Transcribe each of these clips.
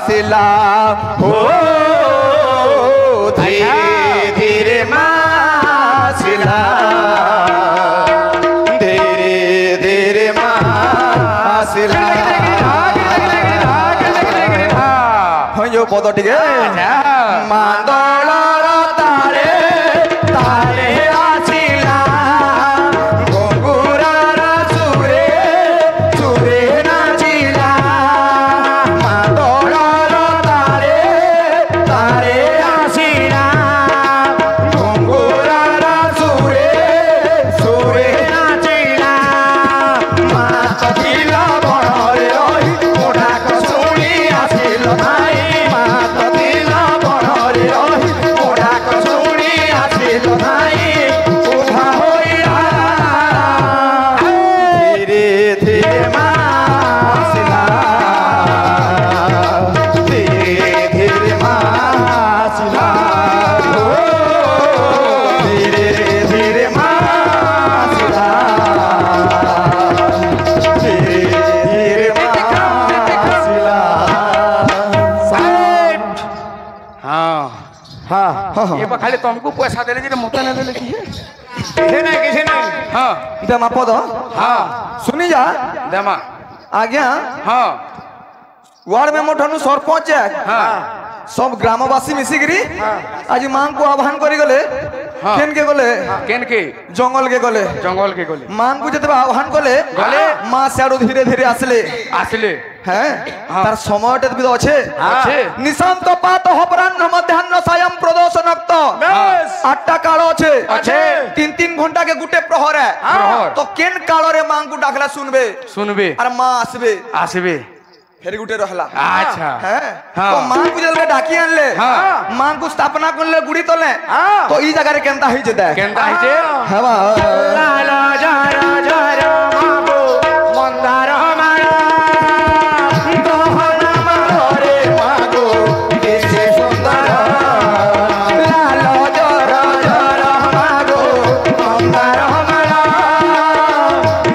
आसिला हो धीरे धीरे मासिला धीरे धीरे मासिला यो पद टिके मांदलर तारे तारे आसिला घुंगुरार सुरे सुरे नाचिला मांदलर तारे तारे आसिला घुंगुरार सुरे सुरे नाचिला मात दिला बड़रे रही मोढ़ा कसुणी आसिल भाई मात दिला बड़रे रही मोढ़ा कसुणी आसिल भाई उभा होइला धीरे धीरे मासिला धीरे धीरे मासिला धीरे धीरे मासिला धीरे धीरे मासिला हाँ हाँ हाँ ये बा खाली तुमको पैसा देले जे मोटा न देले की किसे नहीं हाँ इधर मापो दो हाँ सुनी जा देमा आज्ञा हाँ वार्ड में मोठनु सरपंच हाँ सब ग्रामवासी मिसिकरी आज मां को आह्वान करी गले हाँ। केन के गले केन के जंगल के गले जंगल के गले मां को जते आह्वान गले गले मां साडू धीरे धीरे आसले आसले हैं हाँ। तार समयटे भी अच्छे अच्छे निशांत पात अपराह्न मध्याह्न सायं प्रदोष नक्त 8टा काल अच्छे अच्छे 3-3 घंटा के गुटे प्रहर है प्रहर। तो केन काल रे मां को डाकला सुनबे सुनबे और मां आसबे आसबे फेर गुटे रहला अच्छा हैं हाँ। तो मां को जल के डाकी आनले हाँ। मां को स्थापना करले गुड़ी तले तो ई जगह रे केनता ही जेता केनता हिचे हवा लाला जरा जरा मागो मंदार हमारा दहना मारे मागो कैसे सुंदर लाल जर जर मागो मंदार हमारा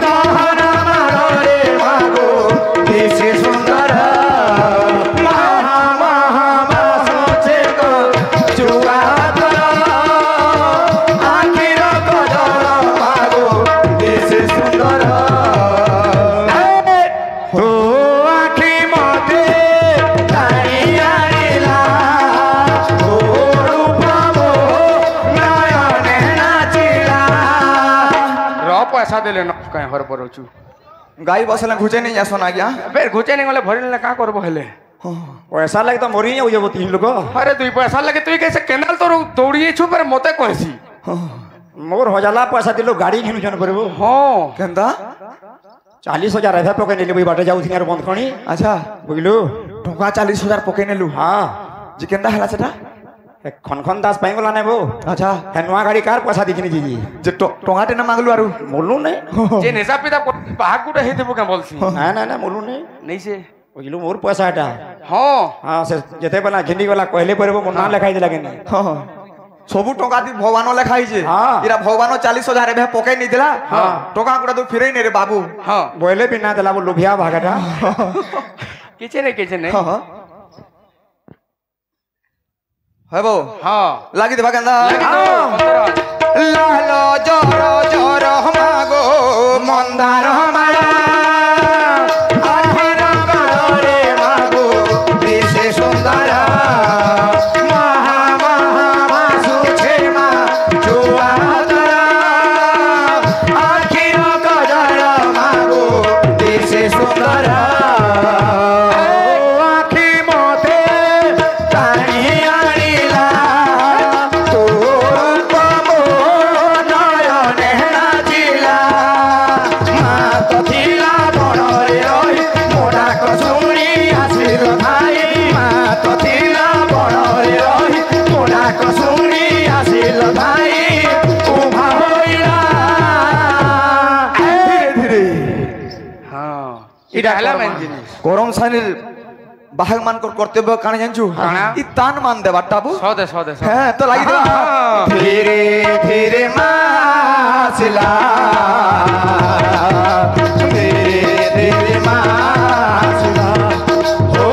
दहना मारे मागो कैसे सुंदर महा महा सोचे को जुआ आखिर कदर मागो कैसे सुंदर हो आखि मते तारी आइला हो रूप मो नयने नाचिला रो पैसा देले न कहीं हर पर छु गाई बसला घुचे नहीं जा सोना गया बे घुचे नहीं गले भरिले का करबो हेले पैसा लगे तो मोरी हो जाबो 3 लोग अरे दुई पैसा लगे तुई कैसे केनाल तो दौड़िए छु पर मते कहसी मोर हो जाला पैसा दिलो गाड़ी घिनु जन परबो हां केंदा 40,000 रेफा पके नेले बई बाटे जाऊ थिंगार बंद खणी अच्छा बुझलु टका 40,000 पके नेलु हां जी केंदा हला सेटा खनखन दास पाइगला नेबो अच्छा है नुआ गाड़ी कार पैसा दिखनी जी जे टंगाटे न मांगलु आरु मोलू ने जे नेसा पिता बाहाग गुटे हे देबो के बोलसी ना मोलू ने नहीं से बुझलु मोर पैसा हटा हां हां से जते बला घिंडी वाला कहले परबो मोर ना लिखाई दे लागेनी हां सबु टका दी भगवान लेखाई जे हाँ। इरा भगवान 40,000 एबे पके नहीं दिला हाँ। टका गुडा तो फिरै नहीं रे बाबू हां बोले बिना दला वो लोभिया भागटा किचे नहीं हां हेबो हां लागी दे भागंदा हां लाल जर जर मागो मंदार हमारा आखिर कालरे मागो दिसे सुंदर महा महा सुछे मा जुआ आखिर कालर मागो दिसे सुंदर आखि मते तारी आइला तोर पमो नयने नाचिला मां तथिला बड़रे रही मोड़ा कसुणी आसिल भाई मां तथिला बड़रे रही मोड़ा कसुणी आसिल भाई उभा होइला धीरे धीरे हां इडा हला मन जिनिस गरम सानिर बाहक मान कर्तव्य काने जानछु काना? इ तान मान देबा टाबू सौदे हैं तो लागी दे धीरे धीरे मासिला धीरे धीरे मासिला ओ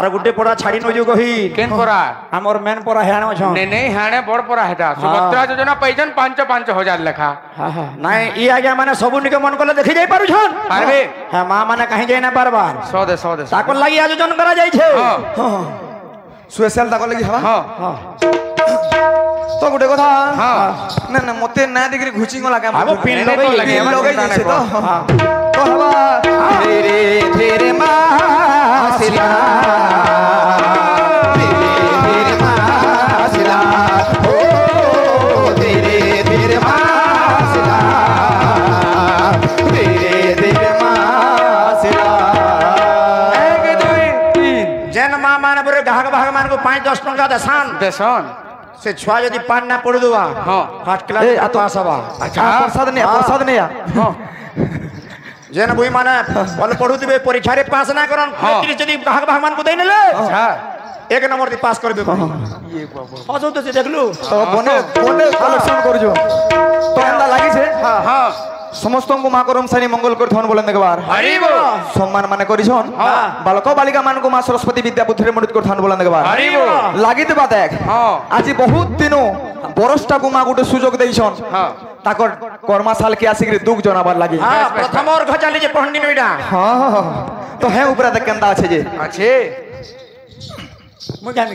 আর গুটে পড়া ছাড়ি নজু কহি কেন পড়া আমার মেন পড়া হেন অছ নে নেই হানে বড় পড়া হেটা সুভদ্রা যোজনা পাইছন 5,000 লেখা নাই ই আগে মানে সবু নিকে মন কলে দেখি যাই পারুছন পারবে হ্যাঁ মা মানে কাহি যাই না বারবার সদে তাকর লাগি আয়োজন করা যাইছে স্পেশাল তাকর লাগি হবা হ্যাঁ তো গোটে কথা হ্যাঁ না না মতে না দেখি ঘুচি গলা কেমন আবো পিন এনে তো লাগে, আমার লগাই কথা দিছে নাই তো তো হবা ধীরে ধীরে মাসিলা ধীরে ধীরে মাসিলা ও ধীরে ধীরে মাসিলা ধীরে ধীরে মাসিলা এক দুই তিন যেন মা মানে পরে গাহক বাহক মানকু 5-10 টাকা দেসান দেশন সে ছুয়া যদি পান না পড়ে দেবা হ্যাঁ ফাট ক্লাস এই তো আসবা আচ্ছা প্রসাদ নে প্রসাদ নে হ্যাঁ যেন বই মানে ভালো পড়ুতিবে পরীক্ষারে পাস না করন হ্যাঁ। যদি গাহক বাহক মানকু দেই নেলে আচ্ছা এক নম্বর দি পাস করবে ইয়ে বাবা হজও তো দেখলু তো বনে বনে কালেকশন করছো তো এন্দা লাগিছে হ্যাঁ সমস্তଙ୍କୁ মা করমসানি মঙ্গল করথন বলেন একবার হরিব সম্মান মানে করিছন হ্যাঁ। বালক বালিকা মানকু মা সরস্বতী বিদ্যা বুদ্ধিরে মনিত করথন বলেন একবার হরিব লাগিতে বা দেখ হ্যাঁ আজি বহুত দিনু বরসটাকু মা গোটে সুযোগ দেইছন হ্যাঁ তাকর কর্মাশালকে আসিকি দুঃখ জনাবার লাগি হ্যাঁ প্রথম ওর ঘচালি যে পহন্ডি নইডা হ্যাঁ তো হ্যাঁ উপরে দেখ কেন্দা আছে যে আছে মুই জানি